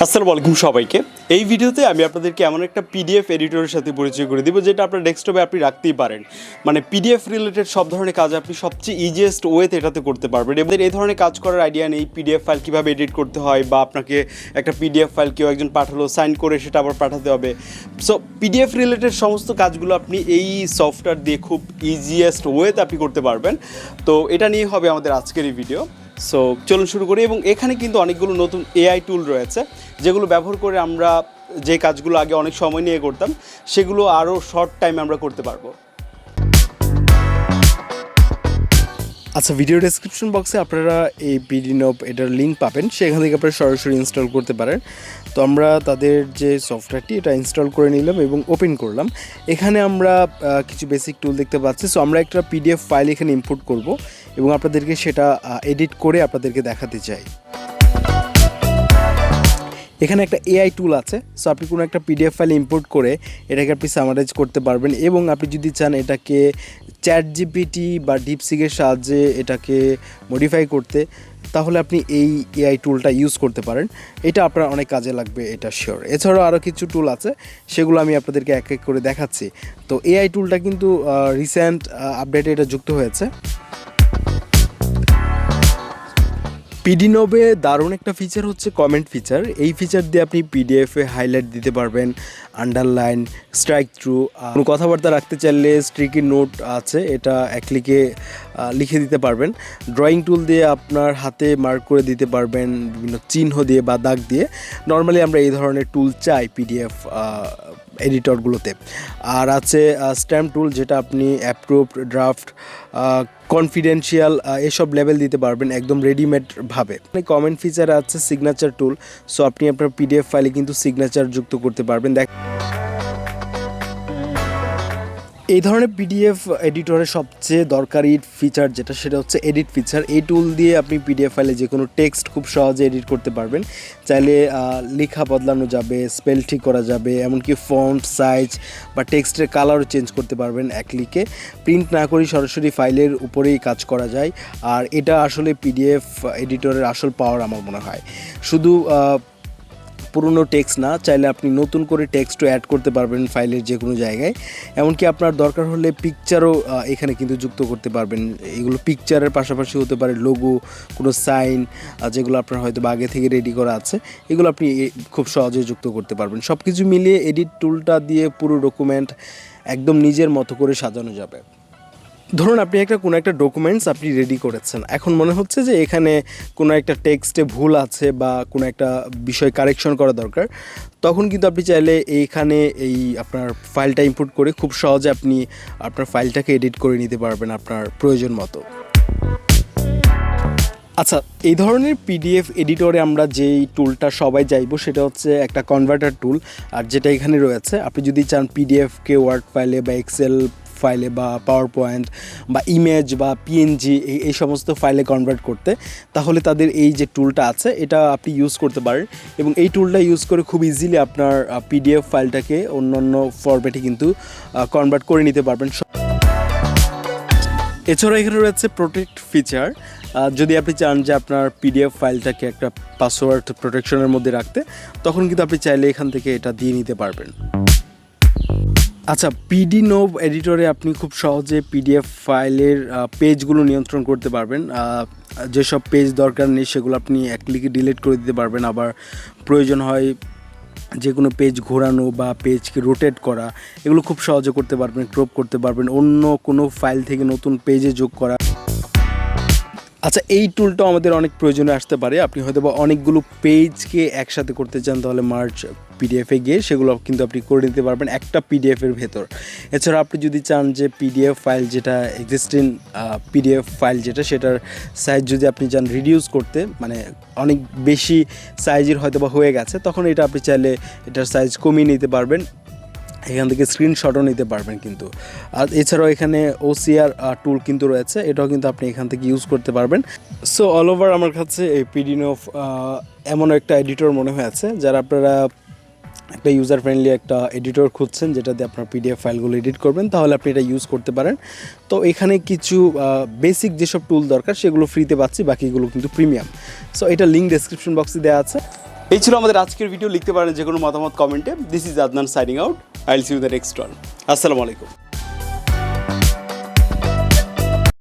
আসসালামু আলাইকুম সবাইকে। এই ভিডিওতে আমি আপনাদেরকে এমন একটা পিডিএফ এডিটরের সাথে পরিচয় করে দিব যেটা আপনার ডেস্কটপে আপনি রাখতেই পারেন। মানে পিডিএফ রিলেটেড সব ধরনের কাজ আপনি সবচেয়ে ইজিয়েস্ট ওয়েতে এটাতে করতে পারবেন। এবং এই ধরনের কাজ করার আইডিয়া নেই পিডিএফ ফাইল কীভাবে এডিট করতে হয়, বা আপনাকে একটা পিডিএফ ফাইল কেউ একজন পাঠালো সাইন করে সেটা আবার পাঠাতে হবে। সো পিডিএফ রিলেটেড সমস্ত কাজগুলো আপনি এই সফটওয়্যার দিয়ে খুব ইজিয়েস্ট ওয়েতে আপনি করতে পারবেন। তো এটা নিয়ে হবে আমাদের আজকের এই ভিডিও। সো চলুন শুরু করি। এবং এখানে কিন্তু অনেকগুলো নতুন এআই টুল রয়েছে যেগুলো ব্যবহার করে আমরা যে কাজগুলো আগে অনেক সময় নিয়ে করতাম সেগুলো আরও শর্ট টাইমে আমরা করতে পারবো। আচ্ছা, ভিডিও ডেসক্রিপশন বক্সে আপনারা এই পিডিনব এটার লিঙ্ক পাবেন, সেখান থেকে আপনারা সরাসরি ইনস্টল করতে পারেন। তো আমরা তাদের যে সফটওয়্যারটি এটা ইনস্টল করে নিলাম এবং ওপেন করলাম। এখানে আমরা কিছু বেসিক টুল দেখতে পাচ্ছি। সো আমরা একটা পিডিএফ ফাইল এখানে ইনপুট করব এবং আপনাদেরকে সেটা এডিট করে আপনাদেরকে দেখাতে চাই। এখানে একটা এআই টুল আছে। সো আপনি কোনো একটা পিডিএফ ফাইল ইম্পোর্ট করে এটাকে আপনি সামারাইজ করতে পারবেন, এবং আপনি যদি চান এটাকে চ্যাট জিপিটি বা ডিপসিকের সাহায্যে এটাকে মডিফাই করতে, তাহলে আপনি এই এআই টুলটা ইউজ করতে পারেন। এটা আপনার অনেক কাজে লাগবে, এটা শিওর। এছাড়াও আরও কিছু টুল আছে, সেগুলো আমি আপনাদেরকে এক এক করে দেখাচ্ছি। তো এআই টুলটা কিন্তু রিসেন্ট আপডেটে এটা যুক্ত হয়েছে। পিডিনবে দারুণ একটা ফিচার হচ্ছে কমেন্ট ফিচার। এই ফিচার দিয়ে আপনি পিডিএফে হাইলাইট দিতে পারবেন, আন্ডারলাইন, স্ট্রাইক থ্রু, কোনো কথাবার্তা রাখতে চাইলে স্ট্রিকি নোট আছে, এটা এক ক্লিকে লিখে দিতে পারবেন। ড্রয়িং টুল দিয়ে আপনার হাতে মার্ক করে দিতে পারবেন বিভিন্ন চিহ্ন দিয়ে বা দাগ দিয়ে। নর্মালি আমরা এই ধরনের টুল চাই পিডিএফ এডিটরগুলোতে। আর আছে স্ট্যাম্প টুল, যেটা আপনি অ্যাপ্রুভড, ড্রাফট, কনফিডেন্সিয়াল এসব লেভেল দিতে পারবেন একদম রেডিমেডভাবে। কমেন্ট ফিচার আছে সিগনেচার টুল। সো আপনি আপনার পিডিএফ ফাইলে কিন্তু সিগনেচার যুক্ত করতে পারবেন। এই ধরনের পিডিএফ এডিটরের সবচেয়ে দরকারি ফিচার যেটা, সেটা হচ্ছে এডিট ফিচার। এই টুল দিয়ে আপনি পিডিএফ ফাইলে যে কোনো টেক্সট খুব সহজে এডিট করতে পারবেন। চাইলে লেখা বদলানো যাবে, স্পেল ঠিক করা যাবে, এমনকি ফন্ট সাইজ বা টেক্সটের কালারও চেঞ্জ করতে পারবেন এক ক্লিকে। প্রিন্ট না করেই সরাসরি ফাইলের উপরেই কাজ করা যায়। আর এটা আসলে পিডিএফ এডিটরের আসল পাওয়ার আমার মনে হয়। শুধু পুরনো টেক্সট না, চাইলে আপনি নতুন করে টেক্সটও অ্যাড করতে পারবেন ফাইলের যে কোনো জায়গায়। এমনকি আপনার দরকার হলে পিকচারও এখানে কিন্তু যুক্ত করতে পারবেন। এগুলো পিকচারের পাশাপাশি হতে পারে লোগো, কোনো সাইন, যেগুলো আপনার হয়তো আগে থেকে রেডি করা আছে, এগুলো আপনি খুব সহজে যুক্ত করতে পারবেন। সব কিছু মিলিয়ে এডিট টুলটা দিয়ে পুরো ডকুমেন্ট একদম নিজের মতো করে সাজানো যাবে। ধরুন আপনি কোনো একটা ডকুমেন্টস আপনি রেডি করেছেন, এখন মনে হচ্ছে যে এখানে কোনো একটা টেক্সটে ভুল আছে বা কোনো একটা বিষয় কারেকশন করা দরকার, তখন কিন্তু আপনি চাইলে এইখানে এই আপনার ফাইলটা ইনপুট করে খুব সহজে আপনি আপনার ফাইলটাকে এডিট করে নিতে পারবেন আপনার প্রয়োজন মতো। আচ্ছা, এই ধরনের পিডিএফ এডিটরে আমরা যেই টুলটা সবাই চাইবো সেটা হচ্ছে একটা কনভার্টার টুল। আর যেটা এখানে রয়েছে, আপনি যদি চান পিডিএফকে ওয়ার্ড ফাইলে বা এক্সেল ফাইলে বা পাওয়ার পয়েন্ট বা ইমেজ বা পিএনজি এই সমস্ত ফাইলে কনভার্ট করতে, তাহলে তাদের এই যে টুলটা আছে এটা আপনি ইউজ করতে পারেন। এবং এই টুলটা ইউজ করে খুব ইজিলি আপনার পিডিএফ ফাইলটাকে অন্যান্য ফরম্যাটে কিন্তু কনভার্ট করে নিতে পারবেন। এছাড়া এখানে রয়েছে প্রোটেক্ট ফিচার। যদি আপনি চান যে আপনার পিডিএফ ফাইলটাকে একটা পাসওয়ার্ড প্রোটেকশনের মধ্যে রাখতে, তখন কিন্তু আপনি চাইলে এখান থেকে এটা দিয়ে নিতে পারবেন। আচ্ছা, পিডিনব এডিটরে আপনি খুব সহজে পিডিএফ ফাইলের পেজগুলো নিয়ন্ত্রণ করতে পারবেন। যেসব পেজ দরকার নেই সেগুলো আপনি এক ক্লিকে ডিলিট করে দিতে পারবেন। আবার প্রয়োজন হয় যে কোনো পেজ ঘোরানো বা পেজকে রোটেট করা, এগুলো খুব সহজে করতে পারবেন। ক্রপ করতে পারবেন, অন্য কোনো ফাইল থেকে নতুন পেজে যোগ করা। আচ্ছা, এই টুলটাও আমাদের অনেক প্রয়োজনে আসতে পারে। আপনি হয়তো বা অনেকগুলো পেজকে একসাথে করতে চান, তাহলে মার্জ পিডিএফে গিয়ে সেগুলো কিন্তু আপনি করে নিতে পারবেন একটা পিডিএফের ভেতর। এছাড়া আপনি যদি চান যে পিডিএফ ফাইল যেটা এক্সিস্টিং পিডিএফ ফাইল যেটা, সেটার সাইজ যদি আপনি চান রিডিউস করতে, মানে অনেক বেশি সাইজের হয়তো বা হয়ে গেছে, তখন এটা আপনি চাইলে এটার সাইজ কমিয়ে নিতে পারবেন। এখান থেকে স্ক্রিনশটও নিতে পারবেন কিন্তু। আর এছাড়াও এখানে ওসিআর টুল কিন্তু রয়েছে, এটাও কিন্তু আপনি এখান থেকে ইউজ করতে পারবেন। সো অল ওভার আমার কাছে এই পিডিনব এমন একটা এডিটর মনে হয়েছে, যারা আপনারা একটা ইউজার ফ্রেন্ডলি একটা এডিটর খুঁজছেন যেটা দিয়ে আপনার পিডিএফ ফাইলগুলো এডিট করবেন, তাহলে আপনি এটা ইউজ করতে পারেন। তো এখানে কিছু বেসিক যেসব টুল দরকার সেগুলো ফ্রিতে পাচ্ছি, বাকিগুলো কিন্তু প্রিমিয়াম। সো এটা লিঙ্ক ডেসক্রিপশন বক্সে দেওয়া আছে। এই ছিল আমাদের আজকের ভিডিও। লিখতে পারেন যে কোনো মতামত কমেন্টে। This is Adnan signing out. I will see you the next one. আসসালামু আলাইকুম।